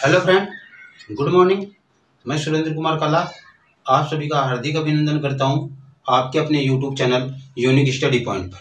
Hello friend, good morning. मैं सुरेंद्र कुमार काला आप सभी का हार्दिक अभिनंदन करता हूं आपके अपने YouTube channel unique study point पर।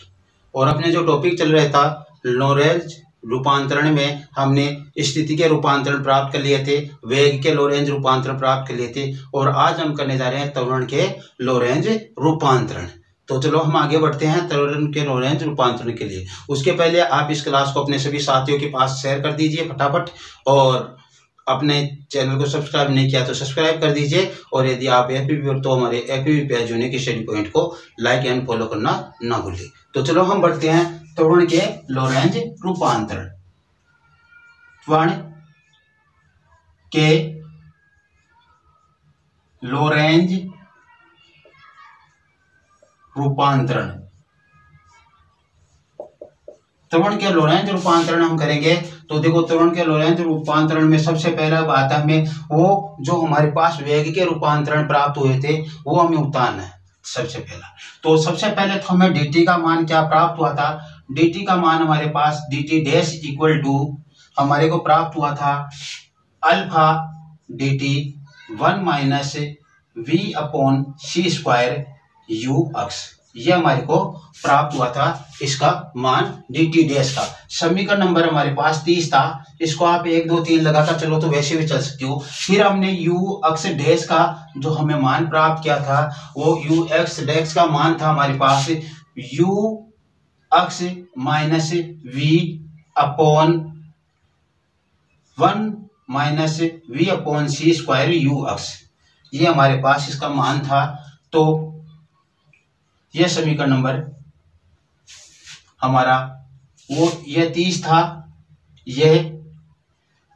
और अपने जो टॉपिक चल रहा था लोरेंज रूपांतरण में हमने स्थिति के रूपांतरण प्राप्त कर लिए थे, वेग के लोरेंज रूपांतरण प्राप्त कर लिए थे और आज हम करने जा रहे हैं त्वरण के लोरेंज रूपांतरण। तो चलो हम आगे बढ़ते हैं त्वरण के लोरेंज रूपांतरण के लिए। उसके पहले आप इस क्लास को अपने सभी साथियों के पास शेयर कर दीजिए फटाफट, और अपने चैनल को सब्सक्राइब नहीं किया तो सब्सक्राइब कर दीजिए। और यदि आप एफबी पर तो हमारे FB page unique study point को लाइक एंड फॉलो करना ना भूलिए। तो चलो हम बढ़ते हैं त्वरण के लोरेंज रूपांतरण। त्वरण के लोरेंज रूपांतरण। त्वरण के लोरेंज रूपांतरण हम करेंगे तो देखो, त्वरण के लोरेंज रूपांतरण में सबसे पहला बात है हमें वो जो हमारे पास वेग के रूपांतरण प्राप्त हुए थे वो हमें उतारना है सबसे पहला। तो सबसे पहले तो हमें dt का मान क्या प्राप्त हुआ था। dt का मान हमारे पास dt डैश इक्वल टू हमारे को प्राप्त हुआ था alpha dt 1 minus v upon सी स्क्वायर u अक्स, ये हमारे को प्राप्त हुआ था इसका मान dt डैश का। समीकरण नंबर हमारे पास 30 था, इसको आप 1 2 3 लगाकर चलो तो वैसे भी चल सकते हो। फिर हमने u अक्स डैश का जो हमें मान प्राप्त किया था वो u एक्स डैश का मान था हमारे पास u अक्स minus v upon 1 minus v upon सी स्क्वायर u अक्स, ये हमारे पास इसका मान था। तो यह समीकरण नंबर हमारा वो यह 30 था, यह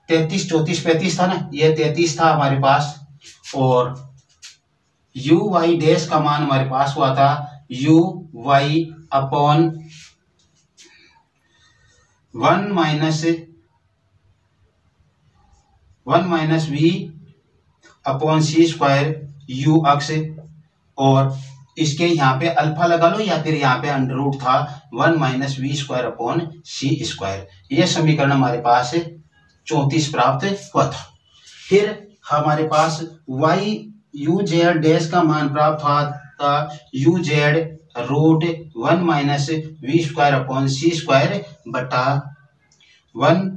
33 34 35 था ना, यह 33 था हमारे पास। और u वाई डैश का मान हमारे पास हुआ था u Y upon 1 minus v upon सी स्क्वायर u अक्स, और इसके यहाँ पे अल्फा लगा लो या फिर यहाँ पे अंडर रूट था 1 minus we square upon C square. यह समीकरण हमारे पास 34 प्राप्त हुआ था। फिर हमारे पास y u जेड डैश का मान प्राप्त हुआ था u z root 1 minus we square upon C square बटा 1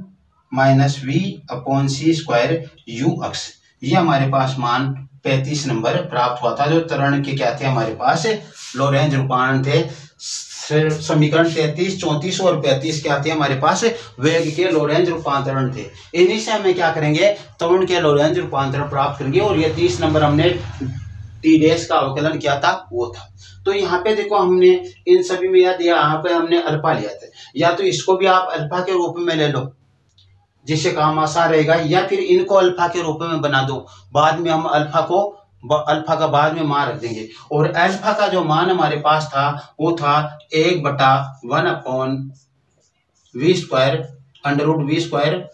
minus we upon C square u अक्स, ये हमारे पास मान 35 नंबर प्राप्त हुआ था। जो त्वरण के क्या थे हमारे पास लोरेंज रूपांतरण थे। समीकरण 33 34 और 35 क्या थे हमारे पास वेग के लोरेंज रूपांतरण थे। इन्हीं से हमें क्या करेंगे त्वरण के लोरेंज रूपांतरण प्राप्त करेंगे। और ये 30 नंबर हमने टी डैश का अवकलन किया था वो था। तो यहाँ पे देखो हमने इन सभी में याद यहाँ पे हमने अल्फा लिया था, या तो इसको भी आप अल्फा के रूप में ले लो जिससे काम आसान रहेगा, या फिर इनको अल्फा के रूप में बना दो, बाद में हम अल्फा का बाद में मान रख देंगे। और अल्फा का जो मान हमारे पास था वो था 1/1 upon v square under root v square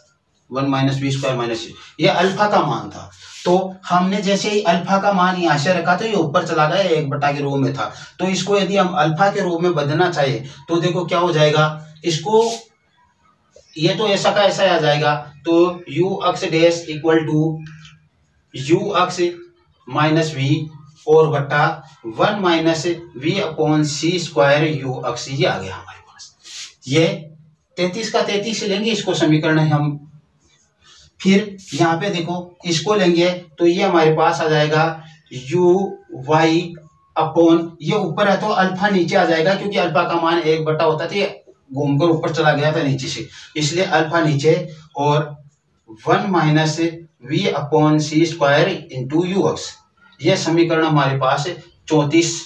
1 minus we square minus, ये अल्फा का मान था। तो हमने जैसे ही अल्फा का मान यहाँ से रखा तो ये ऊपर चला गया, 1 के रूप में था। तो इसको यदि हम अल्फा के रूप में बदलना चाहिए तो देखो क्या हो जाएगा, इसको ये तो ऐसा का ऐसा आ जाएगा। तो u X dash equal to u X minus v और बटा 1 माइनस v अपॉन सी स्क्वायर u अक्स, ये आ गया हमारे पास। ये 33 का 33 लेंगे इसको समीकरण है हम। फिर यहाँ पे देखो इसको लेंगे तो ये हमारे पास आ जाएगा u y अपॉन, ये ऊपर है तो अल्फा नीचे आ जाएगा क्योंकि अल्फा का मान 1 होता था, ये घूमकर ऊपर चला गया था नीचे से, इसलिए अल्फा नीचे, और 1 minus we upon C square into U X, यह समीकरण हमारे पास 34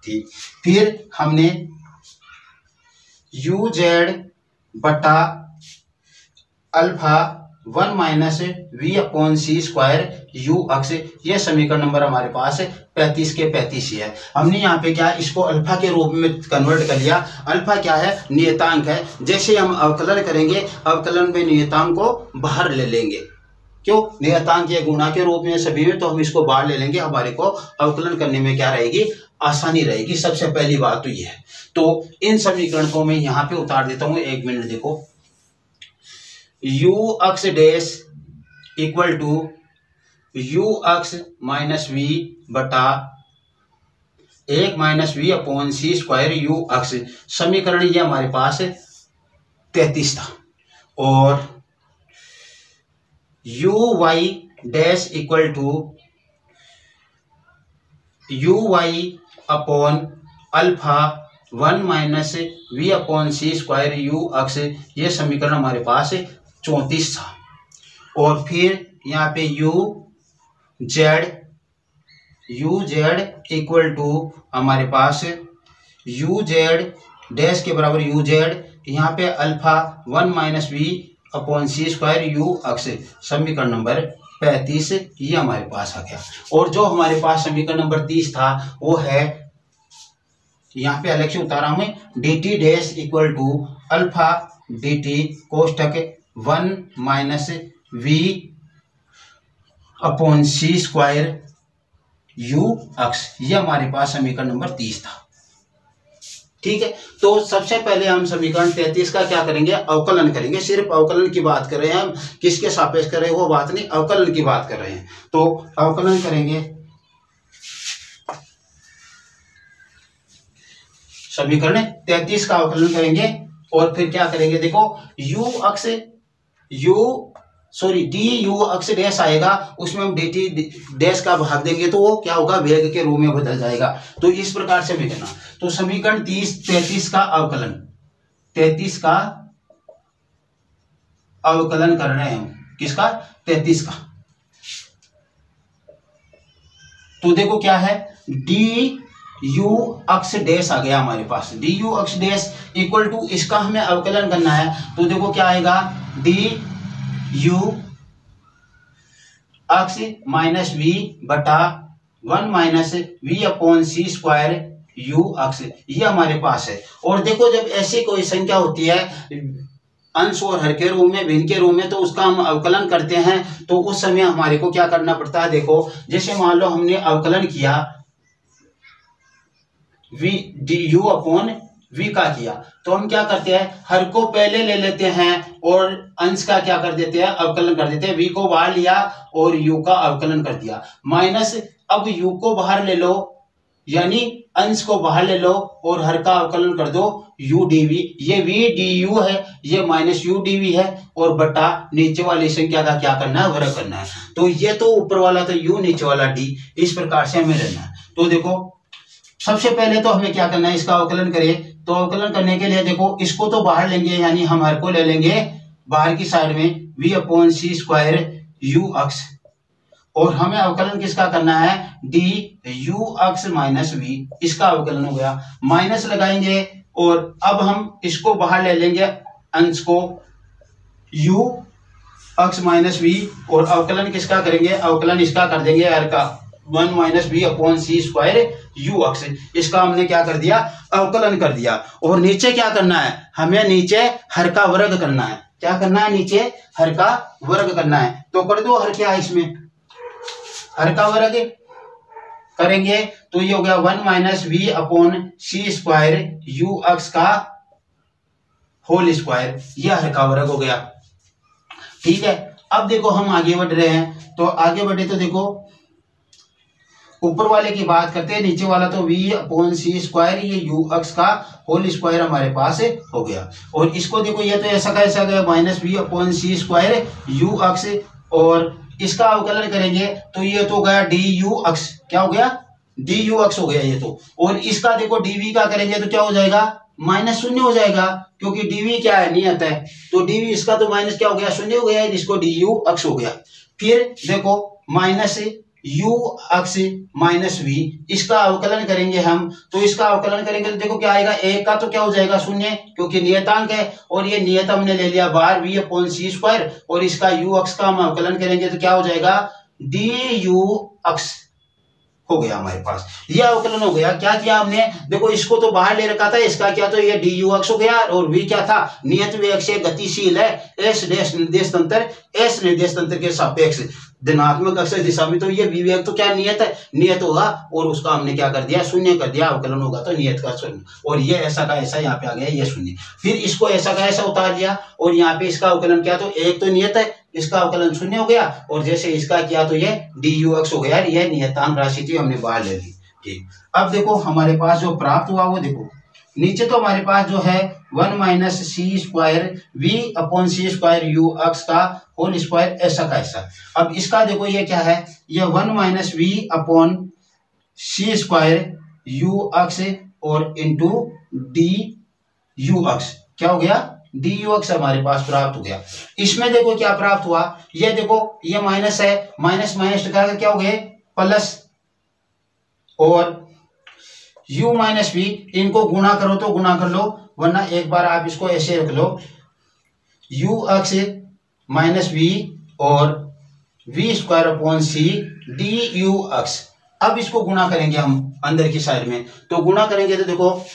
थी। फिर हमने यू जेड बटा alpha 1 minus we upon C square you X, यह समीकरण नंबर हमारे पास 35 के 35 ही है। हमने यहाँ पे क्या इसको अल्फा के रूप में कन्वर्ट कर लिया। अल्फा क्या है, नियतांक है। जैसे हम अवकलन करेंगे अवकलन में नियतांक को बाहर ले लेंगे, क्यों, नियतांक ये गुणा के रूप में सभी में, तो हम इसको बाहर ले लेंगे, हमारे को अवकलन करने में क्या रहेगी, आसानी रहेगी। सबसे पहली बात तो ये है। तो इन समीकरण को मैं यहाँ पे उतार देता हूँ, 1 मिनट देखो। u X dash equal to U X minus V बटा 1 minus we upon C square you X. समीकरण ये हमारे पास 33 था। और U Y dash equal to U Y upon alpha 1 minus we upon C square you X. ये समीकरण हमारे पास 34 था। और फिर यहाँ पे यू जेड इक्वल टू हमारे पास यू जेड डैश के बराबर यू जेड, यहाँ पे alpha 1 minus we upon C square you X. समीकरण नंबर 35 ये हमारे पास आ गया। और जो हमारे पास समीकरण नंबर 30 था वो है, यहाँ पे अलग से उतारा मैं, D T dash equal to alpha D T कोष्टक 1 minus we upon C square you X. ये हमारे पास समीकरण नंबर 30 था। ठीक है, तो सबसे पहले हम समीकरण 33 का क्या करेंगे, अवकलन करेंगे। सिर्फ अवकलन की बात कर रहे हैं हम, किसके सापेक्ष कर रहे हैं वो बात नहीं, अवकलन की बात कर रहे हैं। तो अवकलन करेंगे, समीकरण 33 का अवकलन करेंगे। और फिर क्या करेंगे, देखो डी यू अक्स डैश आएगा, उसमें हम डी टी डैश का भाग देंगे तो वो क्या होगा, वेग के रूप में बदल जाएगा। तो इस प्रकार से भी करना। तो समीकरण 33 का अवकलन, 33 का अवकलन कर रहे हैं हम, किसका, 33 का। तो देखो क्या है, डी यू अक्स डैश आ गया हमारे पास। D U X dash equal to इसका हमें अवकलन करना है। तो देखो क्या आएगा, डी यू अक्स माइनस वी बटा 1 minus we upon C square you X. ये हमारे पास है। और देखो जब ऐसी कोई संख्या होती है अंश और हर के रूप में, भिन्न के रूप में, तो उसका हम अवकलन करते हैं। तो उस समय हमारे को क्या करना पड़ता है, देखो जैसे मान लो हमने अवकलन किया v d u upon v का किया, तो हम क्या करते हैं, हर को पहले ले लेते हैं और अंश का क्या कर देते हैं, अवकलन कर देते हैं। वी को बाहर लिया और यू का अवकलन कर दिया, माइनस अब यू को बाहर ले लो, यानी अंश को बाहर ले लो और हर का अवकलन कर दो यू डी वी। ये वी डी यू है, ये माइनस यू डी वी है, और बटा नीचे वाली संख्या का क्या करना है, वर्ग करना है। तो ये तो ऊपर वाला तो यू, नीचे वाला डी, इस प्रकार से हमें रहना है। तो देखो सबसे पहले तो हमें क्या करना है, इसका अवकलन करें। तो अवकलन करने के लिए देखो इसको तो बाहर लेंगे, यानी हम हर को ले लेंगे बाहर की साइड में, V upon C square you X. और हमें अवकलन किसका करना है, D U X minus we, इसका अवकलन हो गया। माइनस लगाएंगे और अब हम इसको बाहर ले लेंगे अंश को, यू अक्स माइनस वी, और अवकलन किसका करेंगे, अवकलन इसका कर देंगे हर का 1 minus we upon C square you X. इसका हमने क्या कर दिया, अवकलन कर दिया। और नीचे क्या करना है, हमें नीचे हर का वर्ग करना है। क्या करना है, नीचे हर का वर्ग करना है। तो कर दो हर क्या है, इसमें हर का वर्ग करेंगे तो ये हो गया 1 minus we upon C square you अक्स का होल स्क्वायर, यह हर का वर्ग हो गया। ठीक है, अब देखो हम आगे बढ़ रहे हैं। तो आगे बढ़े तो देखो ऊपर वाले की बात करते हैं, नीचे वाला तो v अपॉन सी स्क्वायर, ये यू अक्स का होल स्क्वायर हमारे पास हो गया। और इसको देखो ये तो ऐसा का ऐसा गया, minus we upon C square you X, और इसका अवकलन करेंगे तो ये तो गया डी यू अक्स, क्या हो गया, डी यू अक्स हो गया ये तो। और इसका देखो डीवी का करेंगे तो क्या हो जाएगा, माइनस शून्य हो जाएगा, क्योंकि डीवी क्या है, नियत है। तो डीवी इसका तो माइनस क्या हो गया, शून्य हो गया, इसको डी यू अक्स हो गया। फिर देखो minus u X minus we, इसका अवकलन करेंगे हम। तो इसका अवकलन करेंगे तो देखो क्या आएगा, एक का तो क्या हो जाएगा शून्य, क्योंकि नियतांक है, और ये नियत हमने ले लिया बाहर वी अपॉन सी स्क्वायर, और इसका यू अक्स का हम अवकलन करेंगे तो क्या हो जाएगा, डी यू अक्स हो गया हमारे पास। ये अवकलन हो गया। क्या किया हमने, देखो इसको तो बाहर ले रखा था, इसका क्या, तो ये डी यू अक्स हो गया, और वी क्या था, नियत वेग से गतिशील है, एस डैश निर्देश तंत्र, एस निर्देश तंत्र के सापेक्ष धनात्मक अक्षर दिशा में, तो ये विवेक तो क्या नियत है, नियत होगा, और उसका हमने क्या कर दिया, शून्य कर दिया। अवकलन होगा तो नियत का शून्य, और ये ऐसा का ऐसा यहाँ पे आ गया, ये शून्य। फिर इसको ऐसा का ऐसा उतार दिया, और यहाँ पे इसका अवकलन क्या, तो एक तो नियत है, इसका अवकलन शून्य हो गया, और जैसे इसका किया तो ये डी यू एक्स हो गया। यह नियतांक राशि थी, हमने बाहर ले ली। ठीक, अब देखो हमारे पास जो प्राप्त हुआ वो देखो, नीचे तो हमारे पास जो है 1 minus c square we upon C square you x का होल स्क्वायर ऐसा का ऐसा। अब इसका देखो ये क्या है, ये 1 minus we upon C square you x और इंटू डी यू एक्स, क्या हो गया, डी यू एक्स हमारे पास प्राप्त हो गया। इसमें देखो क्या प्राप्त हुआ, ये देखो ये माइनस है, माइनस माइनस टकराकर क्या हो गए प्लस, और u माइनस वी इनको गुणा करो तो गुणा कर लो, वरना एक बार आप इसको ऐसे रख लो, u एक्स माइनस वी और we square upon c d you x. अब इसको गुणा करेंगे हम अंदर की साइड में, तो गुणा करेंगे तो देखो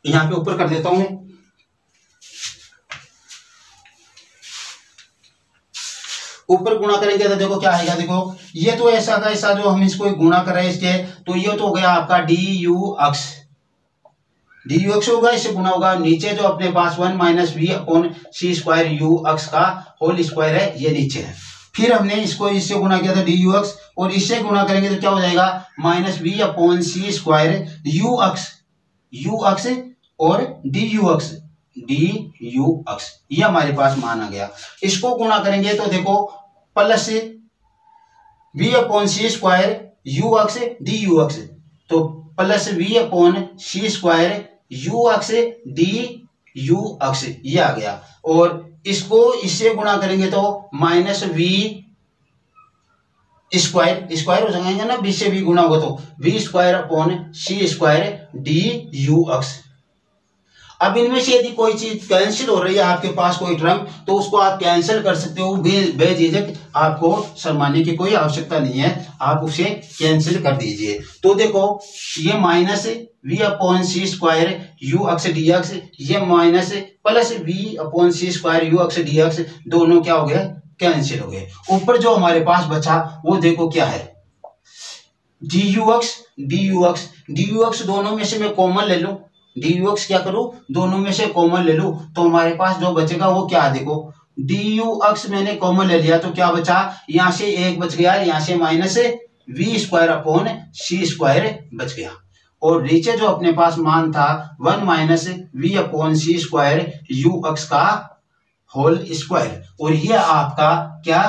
यहां पे ऊपर कर देता हूं मैं, ऊपर गुणा करेंगे तो देखो क्या आएगा, देखो ये तो ऐसा था, ऐसा जो हम इसको गुणा कर रहे हैं इसके, तो ये तो हो गया आपका d you x, D you x होगा, इससे गुणा होगा। नीचे जो अपने पास 1 minus we upon C square you x का होल स्क्वायर है, ये नीचे है। फिर हमने इसको इससे गुणा किया था डी यू एक्स, और इससे गुणा करेंगे तो क्या हो जाएगा minus we upon C square you x और डी यू एक्स, ये हमारे पास मान आ गया। इसको गुणा करेंगे तो देखो plus we upon C square you x D you X, तो plus we upon C square you x D you x, ये आ गया। और इसको इससे गुणा करेंगे तो माइनस वी स्क्वायर हो जाएगा ना, बी से भी गुणा होगा तो v square upon C square d you x. अब इनमें से यदि कोई चीज कैंसिल हो रही है आपके पास कोई टर्म, तो उसको आप कैंसिल कर सकते हो बेझिझक, आपको शर्माने की कोई आवश्यकता नहीं है, आप उसे कैंसिल कर दीजिए। तो देखो ये minus we upon C square you x D X, ये minus plus we upon C square you x D X, दोनों क्या हो गए कैंसिल हो गए। ऊपर जो हमारे पास बचा वो देखो क्या है, डी यू एक्स दोनों में से मैं कॉमन ले लूं, डी यू एक्स क्या करूं दोनों में से कॉमन ले लूं, तो हमारे पास जो बचेगा वो क्या है, देखो डी यू एक्स मैंने कॉमन ले लिया तो क्या बचा, यहां से एक बच गया, यहां से minus we square upon C square बच गया। और नीचे जो अपने पास मान था 1 minus we upon C square you x का होल स्क्वायर, और ये आपका क्या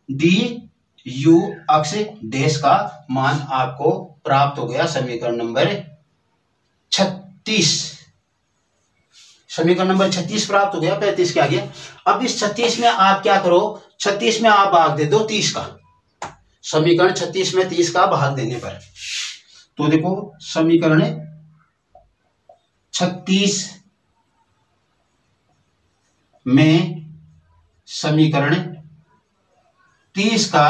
डी यू एक्स डैश का मान आपको प्राप्त हो गया। समीकरण नंबर 36, समीकरण नंबर 36 प्राप्त हो गया, 35 के आगे। अब इस 36 में आप क्या करो, 36 में आप भाग दे दो 30 का, समीकरण 36 में 30 का भाग देने पर, तो देखो समीकरण 36 में समीकरण 30 का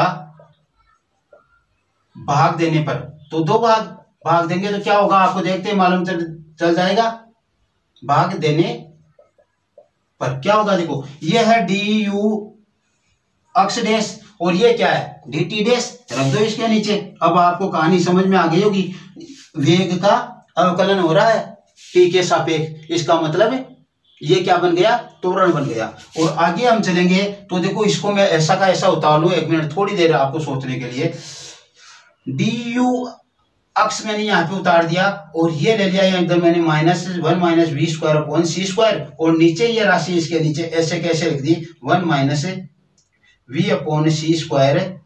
भाग देने पर, तो दो भाग देंगे तो क्या होगा आपको देखते मालूम चल जाएगा। भाग देने पर क्या होगा, देखो ये है डी यू एक्स डैश और ये क्या है डी टी डैश, रख दो इसके नीचे। अब आपको कहानी समझ में आ गई होगी, वेग का अवकलन हो रहा है टी के सापेक्ष, इसका मतलब ये क्या बन गया त्वरण बन गया। और आगे हम चलेंगे तो देखो इसको मैं ऐसा का ऐसा उतार लूं, एक मिनट थोड़ी देर आपको सोचने के लिए। डी यू एक्स मैंने यहाँ पे उतार दिया और ये ले लिया एकदम मैंने -1 minus we square upon C square, और नीचे ये राशि इसके नीचे ऐसे कैसे लिख दी 1 minus we upon C square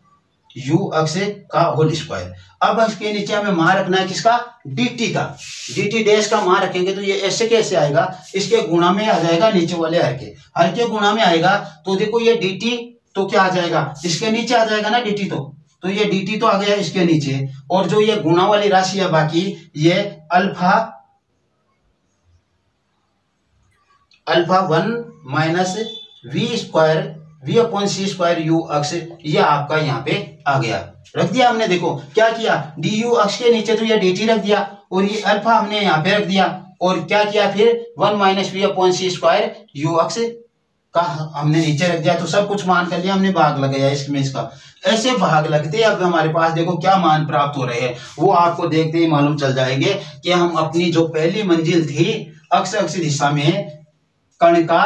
you x का होल स्क्वायर। अब इसके नीचे हमें मान रखना है किसका, dt का, dt डैश का मान रखेंगे तो ये ऐसे कैसे आएगा, इसके गुणा में आ जाएगा, नीचे वाले हर के गुणा में आएगा। तो देखो ये dt तो क्या आ जाएगा, इसके नीचे आ जाएगा ना dt, तो ये dt तो आ गया इसके नीचे, और जो ये गुणा वाली राशि है बाकी ये alpha 1 minus we square we upon C square you x, ये आपका यहाँ पे आ गया, रख दिया हमने। देखो क्या किया, डी यू एक्स के नीचे तो ये डी टी रख दिया और ये अल्फा हमने यहाँ पे रख दिया, और क्या किया फिर 1 minus we upon C square you x का हमने नीचे रख दिया। तो सब कुछ मान कर लिया हमने, भाग लगाया इसमें इसका, ऐसे भाग लगते अब हमारे पास देखो क्या मान प्राप्त हो रहे हैं, वो आपको देखते ही मालूम चल जाएंगे कि हम अपनी जो पहली मंजिल थी अक्ष दिशा में कण का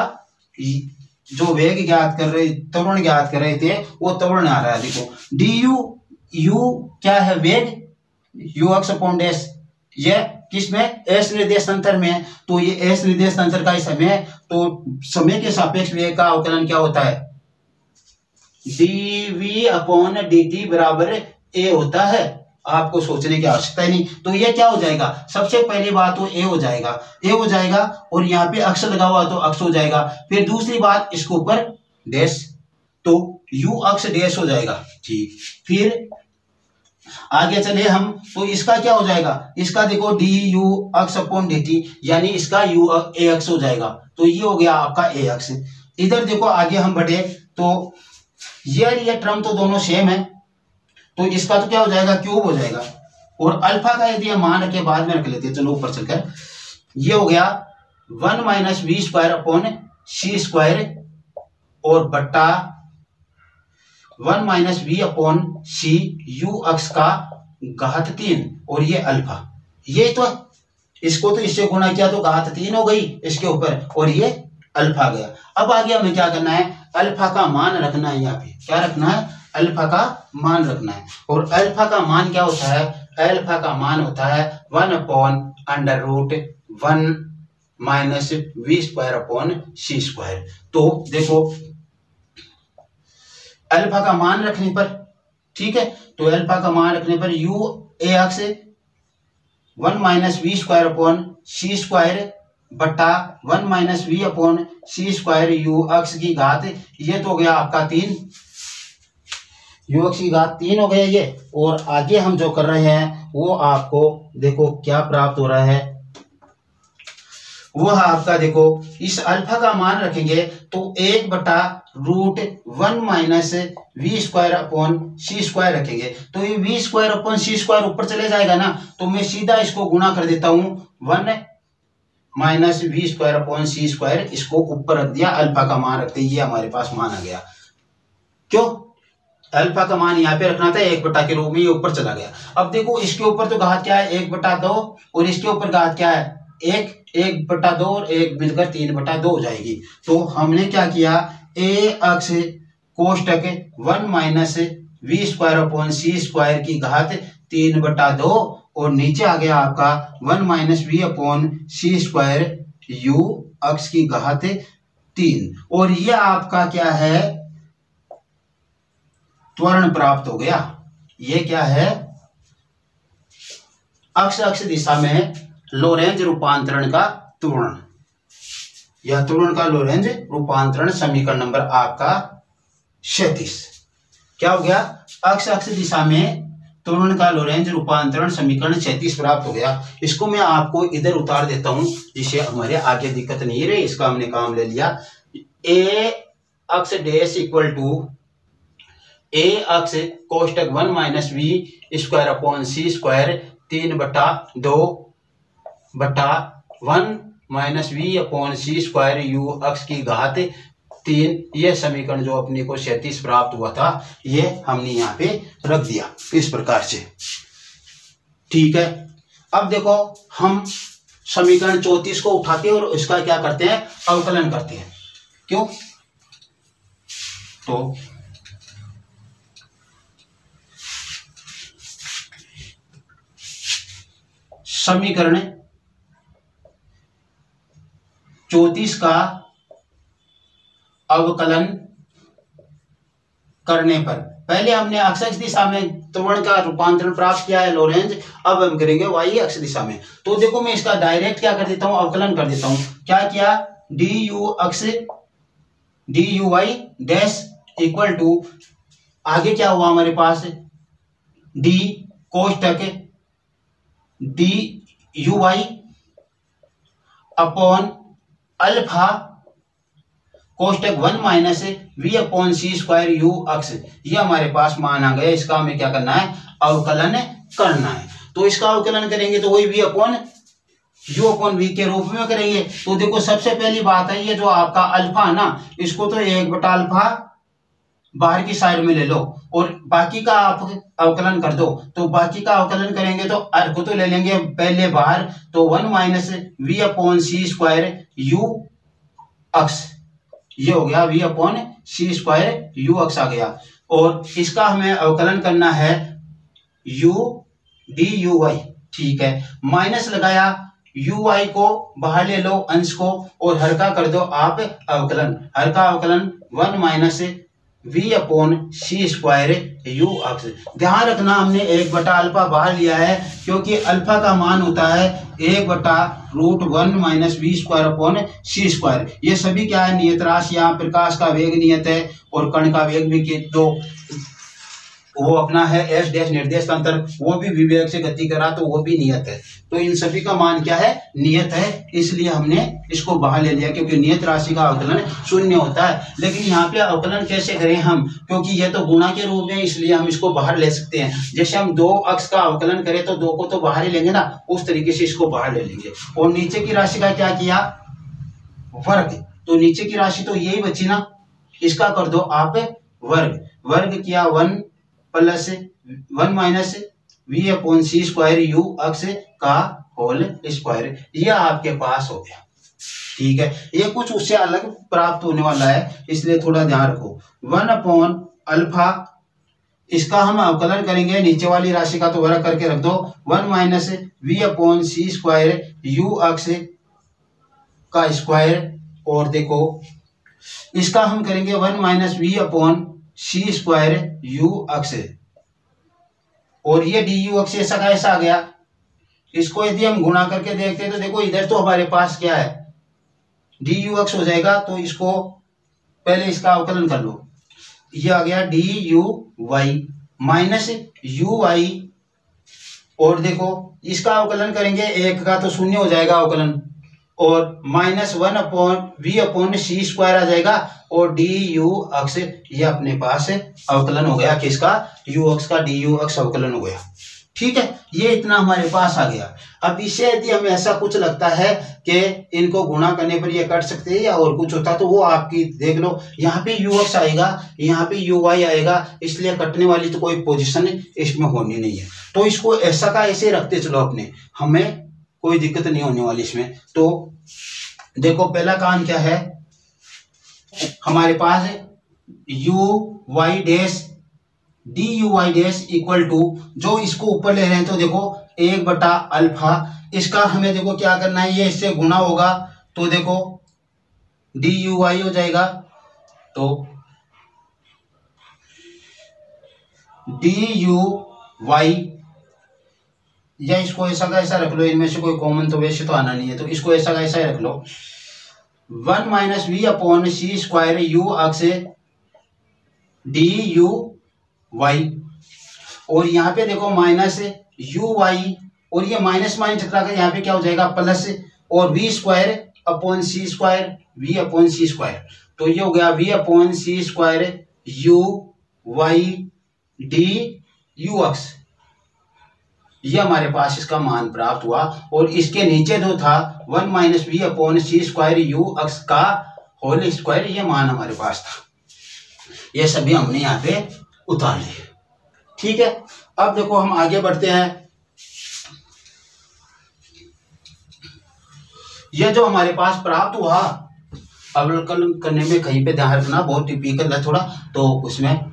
जो वेग ज्ञात कर रहे, त्वरण ज्ञात कर रहे थे, वो त्वरण आ रहा है। देखो डी यू क्या है, वेग, यू अक्स अपॉन डैश, ये किसमें, एस निर्देशांतर में। तो ये एस निर्देशांतर का समय, तो समय के सापेक्ष वेग का अवकलन क्या होता है, dv अपॉन dt बराबर a होता है। आपको सोचने की आवश्यकता ही नहीं। तो ये क्या हो जाएगा, सबसे पहली बात तो a हो जाएगा, a हो जाएगा, और यहाँ पे अक्ष लगा हुआ तो अक्ष हो जाएगा। फिर दूसरी बात, इसके ऊपर डैश, तो u अक्ष डैश हो जाएगा। ठीक, फिर आगे चले हम, तो इसका क्या हो जाएगा, इसका देखो डी यू अक्ष अपॉन dt, यानी इसका u a अक्ष हो जाएगा। तो ये हो गया आपका a अक्ष। इधर देखो आगे हम बढ़े, तो ये टर्म तो दोनों सेम है, तो इसका तो क्या हो जाएगा, क्यूब हो जाएगा। और अल्फा का यदि हम मान रखे, बाद में रख लेते हैं, चलो ऊपर चलकर, ये हो गया 1 minus we square upon C square, और बट्टा 1 minus we upon c u अक्ष का घात 3, और ये अल्फा, ये तो इसको तो इससे गुणा किया तो घात 3 हो गई इसके ऊपर, और ये अल्फा गया। अब आगे हमें क्या करना है, अल्फा का मान रखना है, यहाँ पे क्या रखना है, अल्फा का मान रखना है। और अल्फा का मान क्या होता है, अल्फा का मान होता है 1 upon under root 1 minus we square upon C square. तो देखो अल्फा का मान रखने पर, ठीक है, तो अल्फा का मान रखने पर you a x 1 minus we square upon C square बटा 1 minus we upon C square you x की घात, ये तो हो गया आपका 3, यू अक्ष की घात 3 हो गया ये। और आगे हम जो कर रहे हैं वो आपको देखो क्या प्राप्त हो रहा है, वो आपका देखो इस अल्फा का मान रखेंगे तो 1 बटा root 1 minus we square upon C square रखेंगे। तो ये वी स्क्वायर अपॉन सी स्क्वायर ऊपर चले जाएगा ना, तो मैं सीधा इसको गुणा कर देता हूं, 1 minus we square upon C square, इसको ऊपर रख दिया, अल्फा का मान रखते, ये हमारे पास मान आ गया। क्यों, अल्फा का मान यहाँ पे रखना था 1 बटा के रूप में, ये ऊपर चला गया। अब देखो इसके ऊपर तो घात क्या है, 1 बटा 2, और इसके ऊपर घात क्या है 1, 1 बटा 2 और 1 मिलकर 3 बटा 2 हो जाएगी। तो हमने क्या किया, ए अक्ष कोष्टक 1 minus we square upon C square की घात 3 बटा 2, और नीचे आ गया आपका 1 minus we upon C square you x की घात 3, और ये आपका क्या है, त्वरण प्राप्त हो गया। ये क्या है, अक्ष अक्ष दिशा में लोरेंज रूपांतरण का त्वरण, यह त्वरण का लोरेंज रूपांतरण समीकरण नंबर आपका 37 क्या हो गया, अक्ष अक्ष दिशा में त्वरण का लोरेंज रूपांतरण समीकरण 36 प्राप्त हो गया। इसको मैं आपको इधर उतार देता हूं, जिससे हमारे आगे दिक्कत नहीं रही, इसका हमने काम ले लिया। ए अक्ष dash equal to a x कोष्टक 1 minus we square upon C square 3 बटा 2 बटा 1 minus we upon C square you x की घात 3, ये समीकरण जो अपने को 37 प्राप्त हुआ था, ये हमने यहाँ पे रख दिया इस प्रकार से। ठीक है, अब देखो हम समीकरण 34 को उठाते हैं और इसका क्या करते हैं, अवकलन करते हैं। क्यों, तो समीकरण 34 का अवकलन करने पर, पहले हमने अक्ष अक्ष दिशा में त्वरण का रूपांतरण प्राप्त किया है लोरेंज, अब हम करेंगे वाई अक्ष दिशा में। तो देखो मैं इसका डायरेक्ट क्या कर देता हूं, अवकलन कर देता हूं। क्या किया, डी यू अक्ष D you Y dash equal to, आगे क्या हुआ हमारे पास, डी कोष्टक D you Y upon alpha कोष्टक 1 minus we upon C square you अक्ष, ये हमारे पास मान आ गया। इसका हमें क्या करना है, अवकलन करना है। तो इसका अवकलन करेंगे तो वही v upon u upon v के रूप में करेंगे। तो देखो सबसे पहली बात है, ये जो आपका अल्फा है ना, इसको तो 1 बटा अल्फा बाहर की साइड में ले लो और बाकी का आप अवकलन कर दो। तो बाकी का अवकलन करेंगे तो अर्क को तो ले लेंगे पहले बाहर, तो 1 minus we upon C square you अक्ष, ये हो गया v upon C square you X आ गया। और इसका हमें अवकलन करना है u डी यू वाई, ठीक है। माइनस लगाया, यू वाई को बाहर ले लो अंश को, और हर का कर दो आप अवकलन। हर का अवकलन 1 minus v upon C square you X. ध्यान रखना हमने 1/अल्फा बाहर लिया है, क्योंकि अल्फा का मान होता है 1/√1 minus we square upon C square. ये सभी क्या है, नियत राशियां। प्रकाश का वेग नियत है और कण का वेग भी, तो वो अपना है एस डैश निर्देश अंतर, वो भी विवेक से गति करा तो वो भी नियत है। तो इन सभी का मान क्या है, नियत है, इसलिए हमने इसको बाहर ले लिया, क्योंकि नियत राशि का अवकलन शून्य होता है। लेकिन यहाँ पे अवकलन कैसे करें हम, क्योंकि ये तो गुणा के रूप में, इसलिए हम इसको बाहर ले सकते हैं। जैसे हम 2 अक्ष का अवकलन करें तो 2 को तो बाहर ही लेंगे ना, उस तरीके से इसको बाहर ले लेंगे। और नीचे की राशि का क्या किया, वर्ग, तो नीचे की राशि तो यही बची ना, इसका कर दो आप वर्ग। वर्ग किया 1 minus we upon C square you अक्स का होल स्क्वायर, ये आपके पास हो गया, ठीक है। ये कुछ उससे अलग प्राप्त होने वाला है, इसलिए थोड़ा ध्यान रखो। 1 अपॉन अल्फा, इसका हम अवकलन करेंगे, नीचे वाली राशि का तो वर्ग करके रख दो। 1 minus we upon C square you अक्स का स्क्वायर, और देखो इसका हम करेंगे 1 minus we upon C square you X, और ये डी यू अक्स ऐसा का ऐसा आ गया। इसको यदि हम गुणा करके देखते हैं तो देखो इधर तो हमारे पास क्या है, डी यू अक्स हो जाएगा, तो इसको पहले इसका अवकलन कर लो। ये आ गया d you y minus u y, और देखो इसका अवकलन करेंगे, एक का तो शून्य हो जाएगा अवकलन, और माइनस 1 अपॉन वी अपॉन सी स्क्वायर आ जाएगा, और डी यू अक्स ये अपने पास अवकलन हो गया, किसका, यू अक्स का डी यू अक्स अवकलन हो गया, ठीक है। ये इतना हमारे पास आ गया। अब इससे यदि हमें ऐसा कुछ लगता है कि इनको गुणा करने पर ये कट सकते हैं या और कुछ होता, तो वो आपकी देख लो, यहाँ पे यू अक्स आएगा, यहाँ पे यू वाई आएगा, इसलिए कटने वाली तो कोई पोजीशन इसमें होनी नहीं है। तो इसको ऐसा का ऐसे रखते चलो अपने, हमें कोई दिक्कत नहीं होने वाली इसमें। तो देखो पहला काम क्या है, हमारे पास U Y dash D you Y dash equal to, जो इसको ऊपर ले रहे हैं तो देखो 1/अल्फा, इसका हमें देखो क्या करना है, ये इससे गुणा होगा, तो देखो डी यू वाई हो जाएगा, तो डी यू वाई, या इसको ऐसा का ऐसा रख लो, इनमें से कोई कॉमन तो वैसे तो आना नहीं है, तो इसको ऐसा का ऐसा रख लो। 1 minus we upon C square you X D you y, और यहाँ पे देखो माइनस यू वाई, और ये माइनस माइनस टकरा कर यहाँ पे क्या हो जाएगा, प्लस, और we square upon C square, we upon C square, तो ये हो गया we upon C square you Y D U X, ये हमारे पास इसका मान प्राप्त हुआ। और इसके नीचे जो था 1 minus we upon C square you अक्स का होल स्क्वायर, ये मान हमारे पास था। ये सभी हमने यहाँ पे उतार लिए, ठीक है। अब देखो हम आगे बढ़ते हैं। ये जो हमारे पास प्राप्त हुआ, अवकलन करने में कहीं पे ध्यान रखना, बहुत टिपिकल है थोड़ा, तो उसमें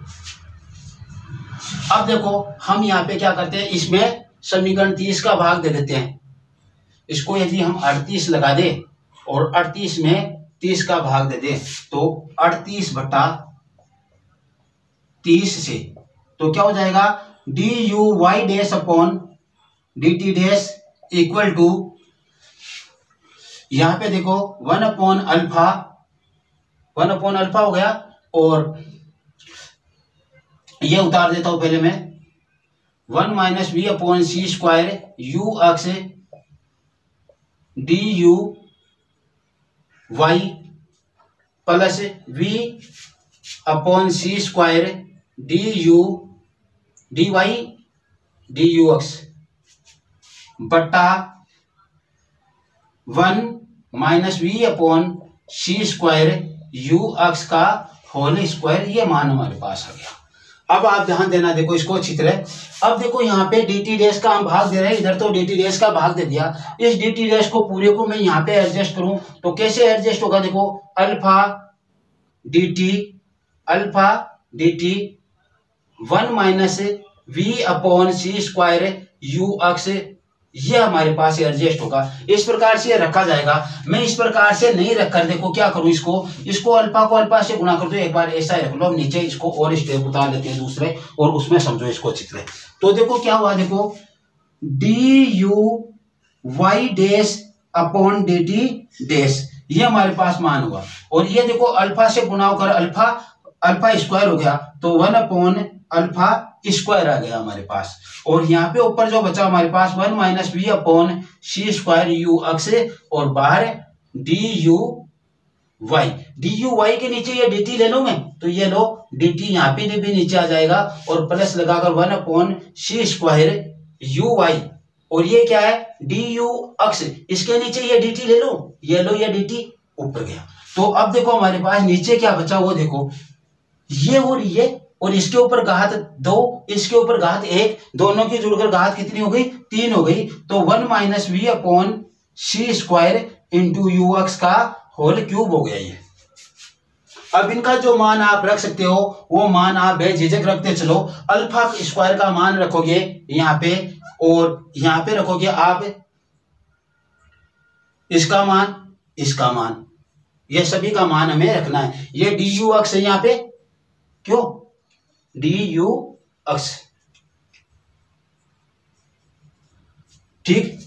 अब देखो हम यहाँ पे क्या करते हैं, इसमें समीकरण 30 का भाग दे देते हैं। इसको यदि हम 38 लगा दे और 38 में 30 का भाग दे दे, तो 38/30 से, तो क्या हो जाएगा, D you Y dash upon D T dash equal to, यहां पे देखो 1/अल्फा हो गया, और ये उतार देता हूं पहले मैं, 1 minus we upon C square you X D you y plus we upon C square d u d y D you x बट्टा 1 minus we upon C square you x का होल स्क्वायर, ये मान हमारे पास आ गया। अब आप ध्यान देना, देखो इसको अच्छी तरह। अब देखो यहाँ पे डी टी डैश का हम भाग दे रहे हैं, इधर तो डी टी डैश का भाग दे दिया। इस डी टी डैश को पूरे को मैं यहाँ पे एडजस्ट करूं तो कैसे एडजस्ट होगा, देखो alpha D T alpha D T 1 minus we upon C square you X, ये हमारे पास एडजस्ट होगा। इस प्रकार से रखा जाएगा। मैं इस प्रकार से नहीं रखकर देखो क्या करूं, इसको अल्फा को अल्फा से गुणा कर दो। एक बार ऐसा रख लो, नीचे इसको और स्टेप उतार लेते हैं दूसरे, और उसमें समझो इसको अच्छी तरह। तो देखो क्या हुआ, देखो d you Y dash upon D T dash, ये हमारे पास मान हुआ। और ये देखो अल्फा से गुणा होकर अल्फा स्क्वायर हो गया, तो 1 अपॉन अल्फा स्क्वायर आ गया हमारे पास। और यहाँ पे ऊपर जो बचा हमारे पास 1 minus we upon C square you X, और बाहर डी यू वाई के नीचे ये डी टी ले लो मैं, तो ये लो डी टी यहाँ पे भी नीचे आ जाएगा, और प्लस लगाकर 1 upon C square you y, और ये क्या है डी यू अक्स, इसके नीचे ये डी टी ले लो, ये लो ये डी टी ऊपर गया। तो अब देखो हमारे पास नीचे क्या बचा, वो देखो ये और ये, और इसके ऊपर घात 2, इसके ऊपर घात 1, दोनों की जुड़कर घात कितनी हो गई, 3 हो गई। तो 1 minus we upon C square into u x का होल क्यूब हो गया ये। अब इनका जो मान आप रख सकते हो वो मान आप बेझिझक रखते चलो। अल्फा स्क्वायर का मान रखोगे यहाँ पे, और यहाँ पे रखोगे आप इसका मान, ये सभी का मान हमें रखना है। ये डी यू एक्स है यहाँ पे, क्यों डी यू एक्स, ठीक।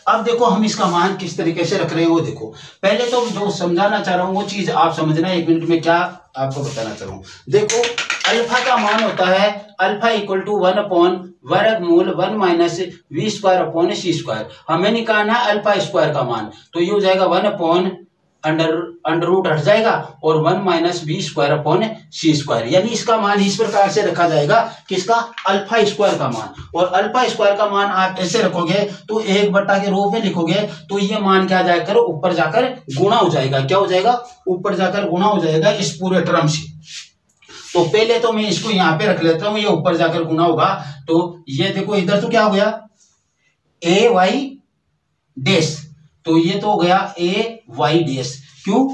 अब देखो हम इसका मान किस तरीके से रख रहे हैं वो देखो। पहले तो जो समझाना चाह रहा हूं वो चीज आप समझना, 1 मिनट में क्या आपको बताना चाह रहा हूं। देखो अल्फा का मान होता है अल्फा इक्वल टू 1 अपॉन वर्गमूल 1 minus we square upon C square. हमें निकालना है अल्फा स्क्वायर का मान, तो ये हो जाएगा 1 अपॉन अंडर रूट हट जाएगा, और 1 minus we square upon C square, यानी इसका मान इस प्रकार से रखा जाएगा, किसका अल्फा स्क्वायर का मान। और अल्फा स्क्वायर का मान आप ऐसे रखोगे तो 1 के रूप में लिखोगे, तो ये मान क्या जाएगा करो ऊपर जाकर गुणा हो जाएगा। क्या हो जाएगा, ऊपर जाकर गुणा हो जाएगा इस पूरे टर्म से। तो पहले तो मैं इसको यहाँ पे रख लेता हूं, ये ऊपर जाकर गुणा होगा। तो ये देखो इधर तो क्या हो गया ए वाई डैश, तो ये तो हो गया ए वाई डैश, क्यों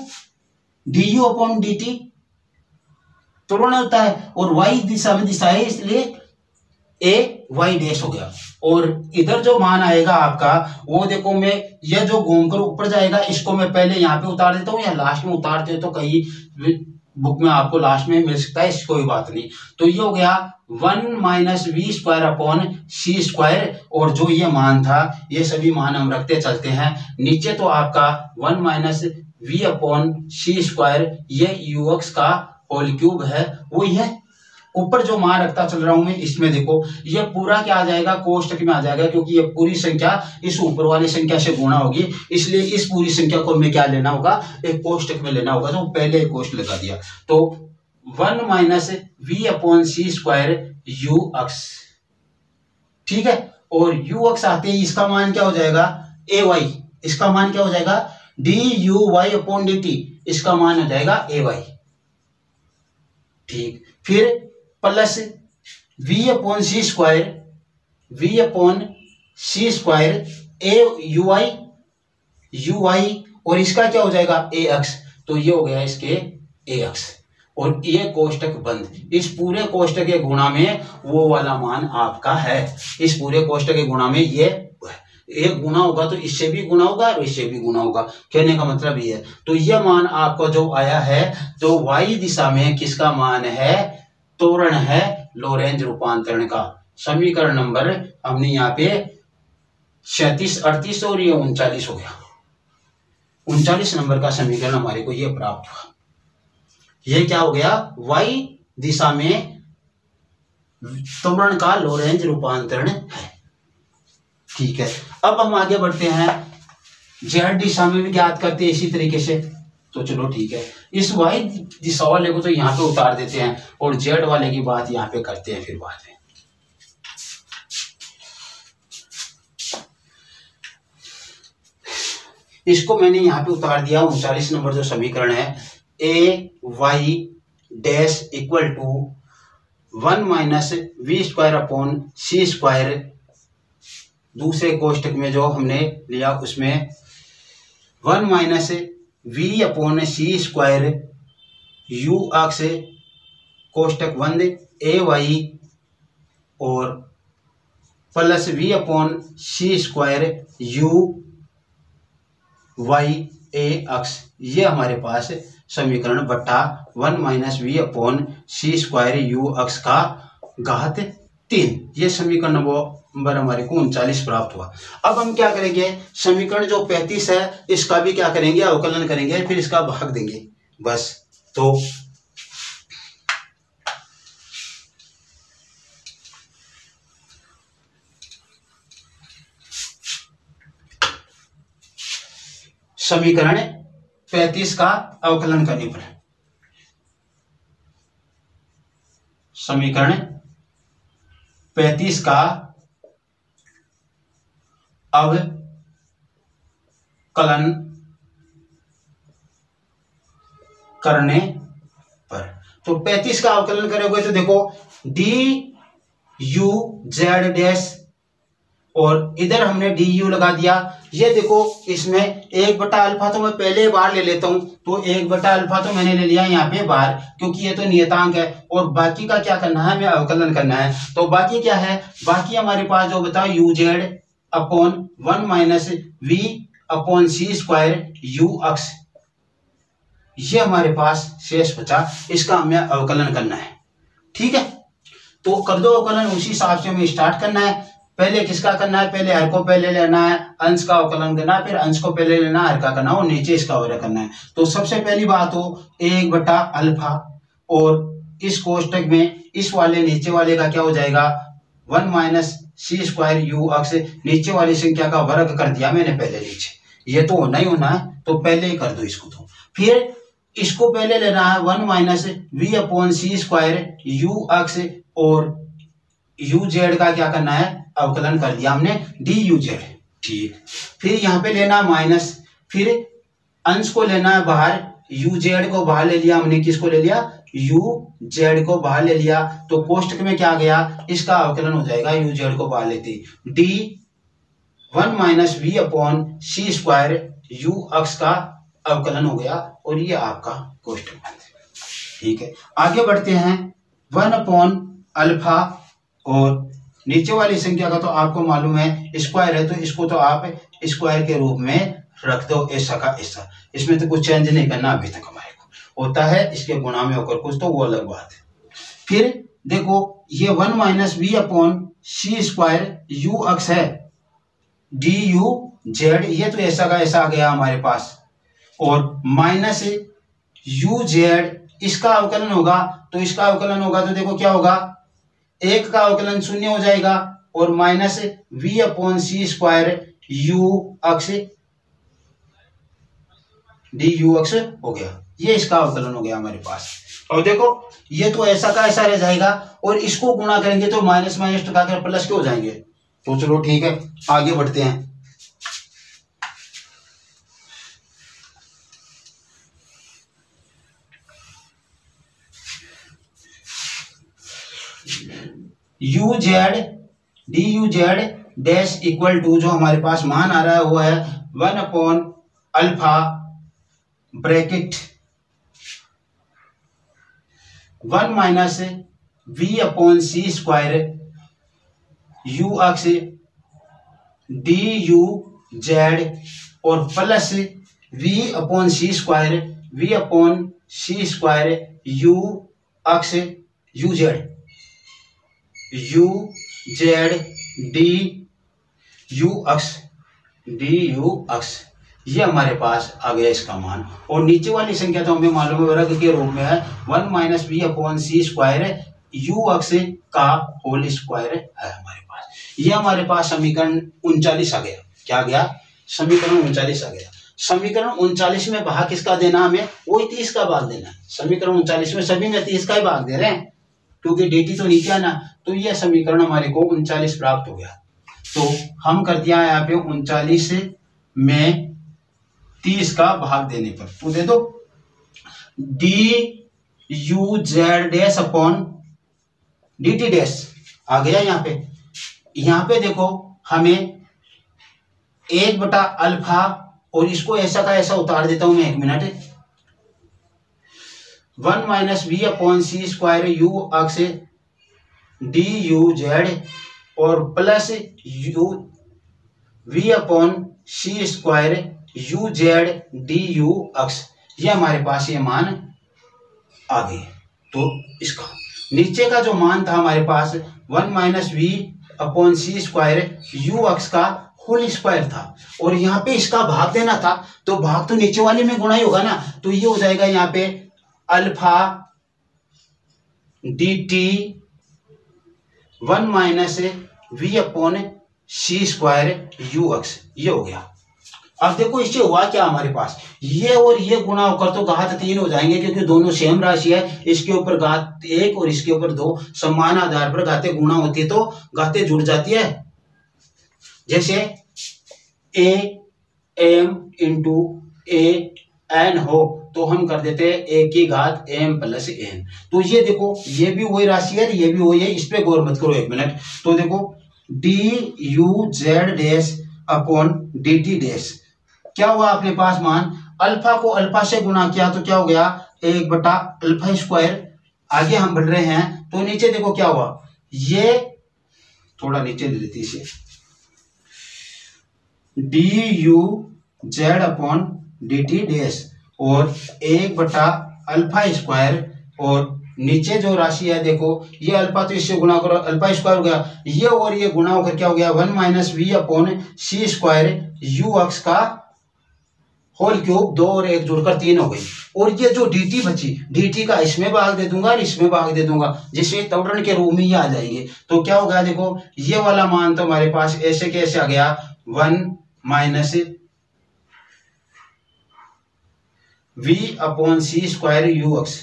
D u upon D T तुलन होता है, और वाई दिशा में दिशा है इसलिए ए वाई डैश हो गया। और इधर जो मान आएगा आपका वो देखो, मैं ये जो घूमकर ऊपर जाएगा इसको मैं पहले यहाँ पे उतार देता हूँ, या लास्ट में उतारते हो तो कहीं बुक में आपको लास्ट में मिल सकता है, इसको कोई बात नहीं। तो ये हो गया 1 minus we square upon C square, और जो ये मान था ये सभी मान हम रखते चलते हैं। नीचे तो आपका 1 minus we upon C square, ये यू एक्स का होल क्यूब है, वही है। ऊपर जो मान रखता चल रहा हूं मैं, इसमें देखो ये पूरा क्या आ जाएगा, कोष्टक में आ जाएगा, क्योंकि ये पूरी संख्या इस ऊपर वाली संख्या से गुणा होगी, इसलिए इस पूरी संख्या को हमें क्या लेना होगा, एक कोष्टक में लेना होगा। तो पहले एक कोष्ट लगा दिया, तो 1 minus we upon C square you x, ठीक है। और यू एक्स आते ही इसका मान क्या हो जाएगा ए वाई, इसका मान क्या हो जाएगा D you Y upon D T, इसका मान हो जाएगा ए वाई, ठीक। फिर plus v upon C square, v upon C square A U I, और इसका क्या हो जाएगा ए एक्स, तो ये हो गया इसके ए एक्स। और ये कोष्टक बंद। इस पूरे कोष्टक के गुणा में वो वाला मान आपका है, इस पूरे कोष्टक के गुणा में ये एक गुना होगा तो इससे भी गुना होगा और इससे भी गुना होगा, कहने का मतलब ये है। तो ये मान आपका जो आया है, तो वाई दिशा में किसका मान है, त्वरण है लोरेंज रूपांतरण का। समीकरण नंबर हमने यहाँ पे 37, 38 और ये 39 हो गया। 39 नंबर का समीकरण हमारे को ये प्राप्त हुआ। ये क्या हो गया, वाई दिशा में त्वरण का लोरेंज रूपांतरण है, ठीक है। अब हम आगे बढ़ते हैं, जेड दिशा में भी ज्ञात करते हैं इसी तरीके से। तो चलो ठीक है, इस वाई दिशा वाले को तो यहाँ पे उतार देते हैं और जेड वाले की बात यहाँ पे करते हैं फिर बाद में। इसको मैंने यहाँ पे उतार दिया। 39 नंबर जो समीकरण है, A Y dash equal to 1 minus we square upon C square, दूसरे कोष्टक में जो हमने लिया उसमें 1 minus we upon C square you X कोष्टक बंद ए वाई और plus we upon C square you Y A X, ये हमारे पास समीकरण बट्टा 1 minus we upon C square you अक्ष का घात 3, ये समीकरण नंबर हमारे को 39 प्राप्त हुआ। अब हम क्या करेंगे, समीकरण जो 35 है इसका भी क्या करेंगे, अवकलन करेंगे, फिर इसका भाग देंगे बस। तो समीकरण 35 का अवकलन करने पर समीकरण 35 का अवकलन करने पर, तो 35 का अवकलन करोगे तो देखो डी यू जेड डैश और इधर हमने डी यू लगा दिया। ये देखो इसमें 1/अल्फा तो मैं पहले बार ले लेता हूं, तो 1/अल्फा तो मैंने ले लिया यहाँ पे बार, क्योंकि ये तो नियतांक है और बाकी का क्या करना है, हमें अवकलन करना है। तो बाकी क्या है, बाकी हमारे पास जो बताओ u z upon 1 minus we upon C square you अक्ष, ये हमारे पास शेष बचा, इसका हमें अवकलन करना है। ठीक है, तो कर दो अवकलन, उसी हिसाब से हमें स्टार्ट करना है। पहले किसका करना है, पहले हर को पहले लेना है, अंश का अवकलन करना है, फिर अंश को पहले लेना है, हर का करना है और नीचे इसका वर्ग करना है। तो सबसे पहली बात हो 1/अल्फा और इस कोष्टक में इस वाले नीचे वाले का क्या हो जाएगा 1 माइनस सी स्क्वायर यू अक्ष, नीचे वाली संख्या का वर्ग कर दिया मैंने पहले नीचे, ये तो होना ही होना है, तो पहले ही कर दो इसको। तो फिर इसको पहले लेना है 1 minus we upon C square you x और यू जेड का क्या करना है, अवकलन कर दिया हमने डी यू जेड। ठीक, फिर यहाँ पे लेना माइनस, फिर अंश को लेना है बाहर, यू जेड को बाहर ले लिया हमने, किसको ले लिया, यू जेड को बाहर ले लिया, तो कोष्टक में क्या गया, इसका अवकलन हो जाएगा यू जेड को बाहर लेते d 1 minus we upon C square you अक्ष का अवकलन हो गया और ये आपका कोष्टक बंद। ठीक है, आगे बढ़ते हैं 1/अल्फा और नीचे वाली संख्या का तो आपको मालूम है स्क्वायर है, तो इसको तो आप स्क्वायर के रूप में रख दो, ऐसा का ऐसा, इसमें तो कुछ चेंज नहीं करना अभी तक हमारे को होता है, इसके गुणा में होकर कुछ तो वो अलग बात है। फिर देखो ये 1 minus we upon C square you अक्ष है डी यू जेड, ये तो ऐसा का ऐसा आ गया हमारे पास, और माइनस यू जेड, इसका अवकलन होगा, तो इसका अवकलन होगा तो देखो क्या होगा, 1 का अवकलन 0 हो जाएगा और minus we upon C square you अक्ष डी यू अक्ष हो गया, ये इसका अवकलन हो गया हमारे पास। और देखो ये तो ऐसा का ऐसा रह जाएगा और इसको गुणा करेंगे तो माइनस माइनस टकाकर प्लस के हो जाएंगे। तो चलो ठीक है, आगे बढ़ते हैं। U Z D you Z dash equal to, जो हमारे पास मान आ रहा है वो है 1/अल्फा bracket 1 minus we upon C square you अक्ष डी यू जेड और plus we upon C square you X U Z D you अक्ष, ये हमारे पास आ गया इसका मान। और नीचे वाली संख्या तो हमें मालूम है वर्ग के रूप में है 1 minus we upon C square you अक्ष का होल स्क्वायर है हमारे पास। ये हमारे पास समीकरण 39 आ गया। क्या गया, समीकरण 39 आ गया। समीकरण 39 में भाग किसका देना, हमें वही 30 का भाग देना है। समीकरण 39 में सभी में 30 का ही भाग दे रहे हैं, क्योंकि dt तो नीचे है ना, तो यह समीकरण हमारे को 39 प्राप्त हो गया। तो हम कर दिया यहाँ पे 39 में 30 का भाग देने पर, तो दे दो D you Z dash upon D T dash आ गया यहाँ पे। यहाँ पे देखो हमें 1/अल्फा और इसको ऐसा का ऐसा उतार देता हूं मैं, 1 minute, 1 minus we upon C square you X D you Z और plus U V upon C square you Z D U X, ये हमारे पास ये मान आ गए। तो इसका नीचे का जो मान था हमारे पास 1 minus we upon C square you अक्स का होल स्क्वायर था और यहाँ पे इसका भाग देना था, तो भाग तो नीचे वाले में गुणा ही होगा ना, तो ये हो जाएगा यहाँ पे alpha D T 1 minus we upon C square you X, ये हो गया। अब देखो इससे हुआ क्या हमारे पास, ये और ये गुणा होकर तो घात 3 हो जाएंगे क्योंकि दोनों सेम राशि है, इसके ऊपर घात 1 और इसके ऊपर 2, समान आधार पर घातें गुणा होती है तो घातें जुड़ जाती है। जैसे a m into a n हो तो हम कर देते हैं ए की घात एम प्लस एन। तो ये देखो ये भी वही राशि है, ये भी वही है, इस पे गौर मत करो एक मिनट। तो देखो d you Z dash upon D T dash, क्या हुआ अपने पास मान, अल्फा को अल्फा से गुणा किया तो क्या हो गया 1 बटा अल्फा स्क्वायर। आगे हम बढ़ रहे हैं तो नीचे देखो क्या हुआ, ये थोड़ा नीचे ले लेती इसे, D you z upon D T dash और 1 बटा अल्फा स्क्वायर और नीचे जो राशि है देखो ये अल्फा तो इससे गुणा करो अल्फा स्क्वायर हो गया, ये और ये गुणा होकर क्या हो गया 1 minus we upon C square you अक्स का होल क्यूब, 2 और 1 जुड़कर 3 हो गई। और ये जो dt बची, dt का इसमें भाग दे दूंगा और इसमें भाग दे दूंगा, जिसमें त्वरण के रूप में ये आ जाएंगे। तो क्या होगा देखो ये वाला मान तो हमारे पास ऐसे कैसे आ गया 1 minus we upon C square you x,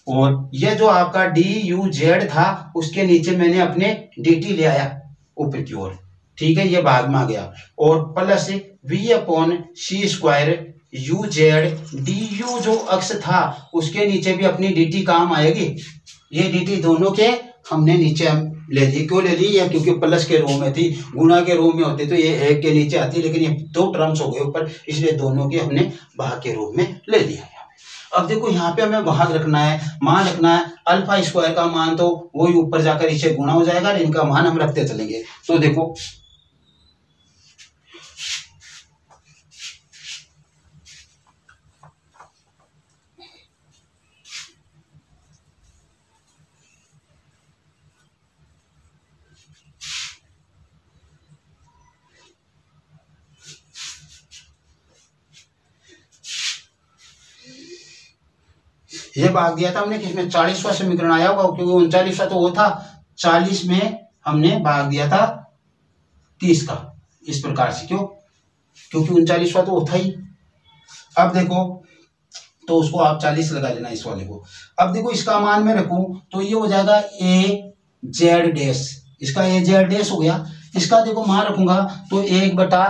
और ये जो आपका डी यू जेड था उसके नीचे मैंने अपने dt ले आया ऊपर की ओर, ठीक है, ये भाग में आ गया, और plus we upon C square you Z D u जो अक्स था उसके नीचे भी अपनी dt काम आएगी। ये dt दोनों के हमने नीचे ले ली, क्यों ले ली, ये क्योंकि प्लस के रूप में थी, गुणा के रूप में होते तो ये 1 के नीचे आती, लेकिन ये 2 टर्म्स हो गए ऊपर, इसलिए दोनों के हमने भाग के रूप में ले लिया। अब देखो यहाँ पे हमें भाग रखना है, मान रखना है, अल्फा स्क्वायर का मान तो वही ऊपर जाकर इसे गुणा हो जाएगा, इनका मान हम रखते चलेंगे। तो देखो ये भाग दिया था हमने किसमें, 40वां समीकरण आया होगा, क्योंकि 39वां तो वो था, 40 में हमने भाग दिया था 30 का, इस प्रकार से, क्यों, क्योंकि 39वां तो वो था ही। अब देखो तो उसको आप 40 लगा लेना इस वाले को। अब देखो इसका मान मैं रखूं तो ये हो जाएगा ए जेड डैश, इसका ए जेड डैश हो गया, इसका देखो मान रखूंगा तो 1 बटा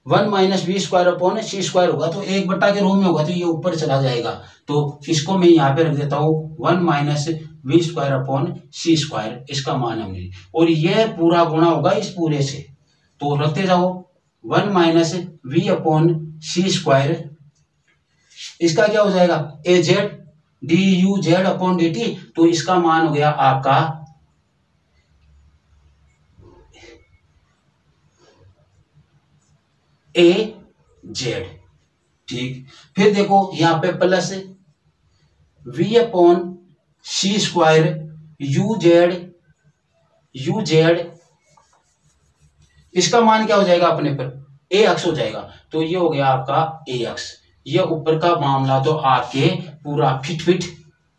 1 minus we square upon C square होगा, तो 1 बटा के रूप में होगा तो ये ऊपर चला जाएगा, तो इसको मैं यहाँ पे रख देता हूँ 1 minus we square upon C square, इसका मान हमने, और ये पूरा गुणा होगा इस पूरे से, तो रखते जाओ 1 minus we upon C square, इसका क्या हो जाएगा a z D you z upon D t, तो इसका मान हो गया आपका ए जेड, ठीक। फिर देखो यहाँ पे plus we upon C square you z, इसका मान क्या हो जाएगा अपने पर ए अक्स हो जाएगा, तो ये हो गया आपका ए अक्स। ये ऊपर का मामला तो आपके पूरा फिट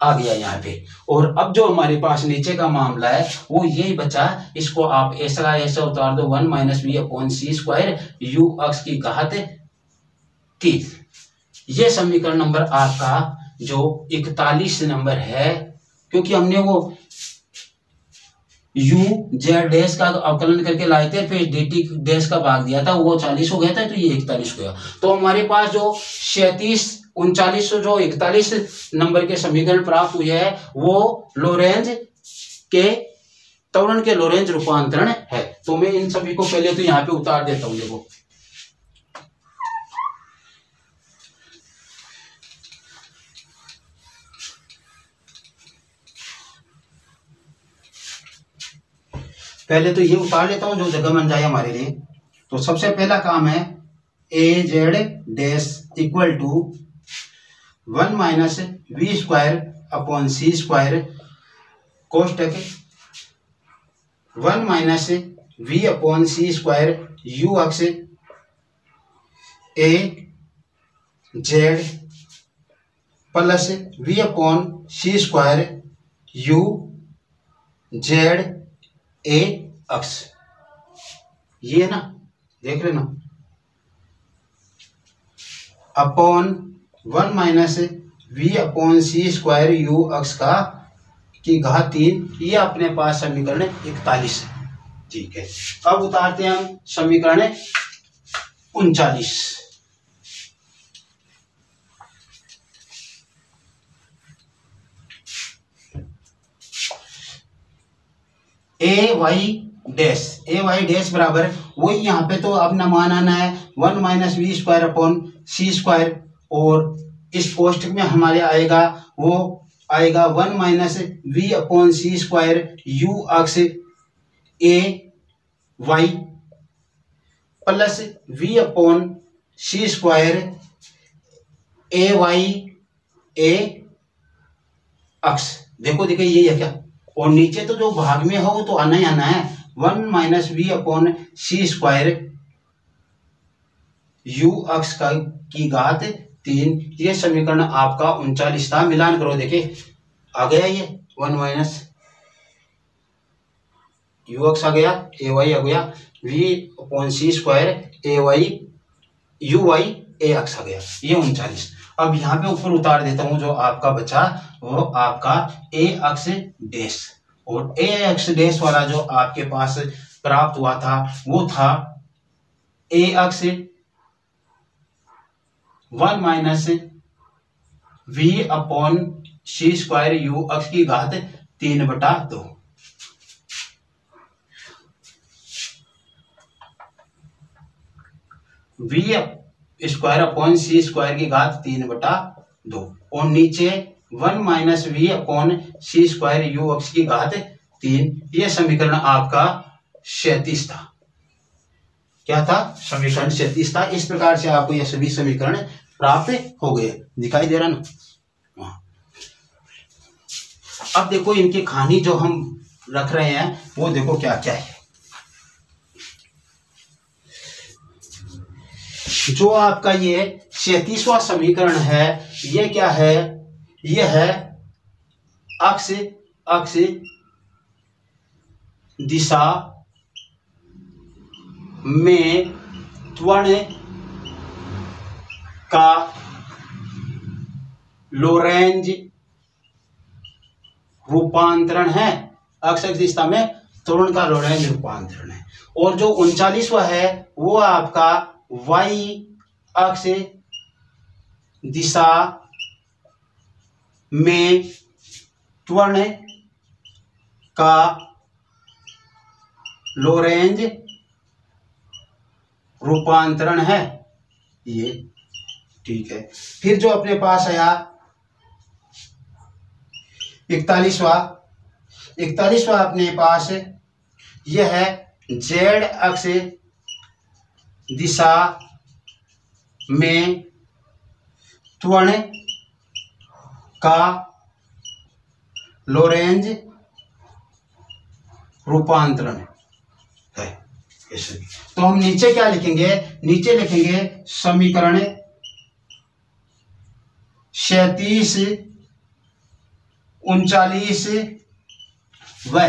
आ गया यहाँ पे। और अब जो हमारे पास नीचे का मामला है वो यही बचा, इसको आप ऐसा उतार दो 1 minus we upon C square you x की घात 3। ये समीकरण नंबर आपका जो 41 नंबर है, क्योंकि हमने वो यू जेड डैश का अवकलन करके लाए थे, फिर डी टी डैश का भाग दिया था, वो 40 हो गया था, तो ये 41 हो गया। तो हमारे पास जो 37 39 जो 41 नंबर के समीकरण प्राप्त हुए हैं वो लोरेंज के त्वरण के लोरेंज रूपांतरण है। तो मैं इन सभी को पहले तो यहाँ पे उतार देता हूं। देखो पहले तो ये उतार लेता हूँ जो जगह बन जाए हमारे लिए। तो सबसे पहला काम है a z dash equal to 1 minus we square upon C square कोष्टक 1 minus we upon C square you x a z plus we upon C square you z a x. ये ना देख लेना, upon 1 minus we upon C square you अक्स का की घात 3, ये अपने पास समीकरण 41 है। ठीक है, अब उतारते हैं हम समीकरण 39। ए वाई डैश बराबर वही, यहाँ पे तो अपना मान आना है 1 minus we square upon C square, और इस कोष्टक में हमारे आएगा वो आएगा 1 minus we upon C square you x a y plus we upon C square a y a x. देखो देखिए ये है क्या, और नीचे तो जो भाग में हो तो आना ही आना है 1 minus we upon C square you अक्स का की घात 3। ये समीकरण आपका 39 था। मिलान करो, देखिए आ गया ये 1 माइनस यू अक्स आ गया, ए वाई आ गया, we upon C square a y u Y a x आ गया, ये 39। अब यहाँ पे ऊपर उतार देता हूं जो आपका बचा वो आपका ए अक्स डैश, और ए अक्स डैश वाला जो आपके पास प्राप्त हुआ था वो था a x 1 minus we upon C square you x की घात 3/2। वी स्क्वायर अपॉन सी स्क्वायर की घात 3/2, और नीचे 1 minus we upon C square you x की घात 3। ये समीकरण आपका 37 था। क्या था? समीकरण 37 था। इस प्रकार से आपको ये सभी समीकरण प्राप्त हो गए। दिखाई दे रहा ना? अब देखो इनकी कहानी जो हम रख रहे हैं वो देखो क्या क्या है। जो आपका ये 37वां समीकरण है ये क्या है? ये है अक्ष अक्ष दिशा में त्वरण का लोरेंज रूपांतरण है। अक्ष दिशा में त्वरण का लोरेंज रूपांतरण है। और जो 39वां है वो आपका वाई अक्ष दिशा में त्वरण का लोरेंज रूपांतरण है। ये ठीक है। फिर जो अपने पास आया 41वां अपने पास यह है जेड अक्ष दिशा में त्वरण का लोरेंज रूपांतरण है। ऐसे तो हम नीचे क्या लिखेंगे? नीचे लिखेंगे समीकरण 37, 39 व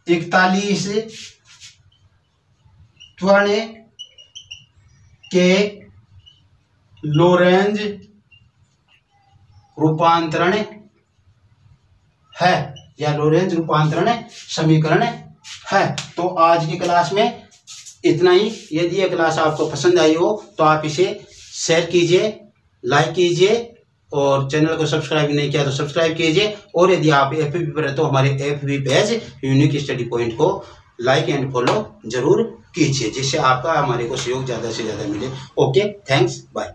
41 त्वरण के लोरेंज रूपांतरण है, या लोरेंज रूपांतरण समीकरण है। तो आज की क्लास में इतना ही। यदि यह क्लास आपको पसंद आई हो तो आप इसे शेयर कीजिए, लाइक कीजिए, और चैनल को सब्सक्राइब नहीं किया तो सब्सक्राइब कीजिए। और यदि आप एफबी पर है तो हमारे FB page unique study point को लाइक एंड फॉलो जरूर कीजिए, जिससे आपका हमारे को सहयोग ज़्यादा से ज़्यादा मिले। Okay, thanks, bye.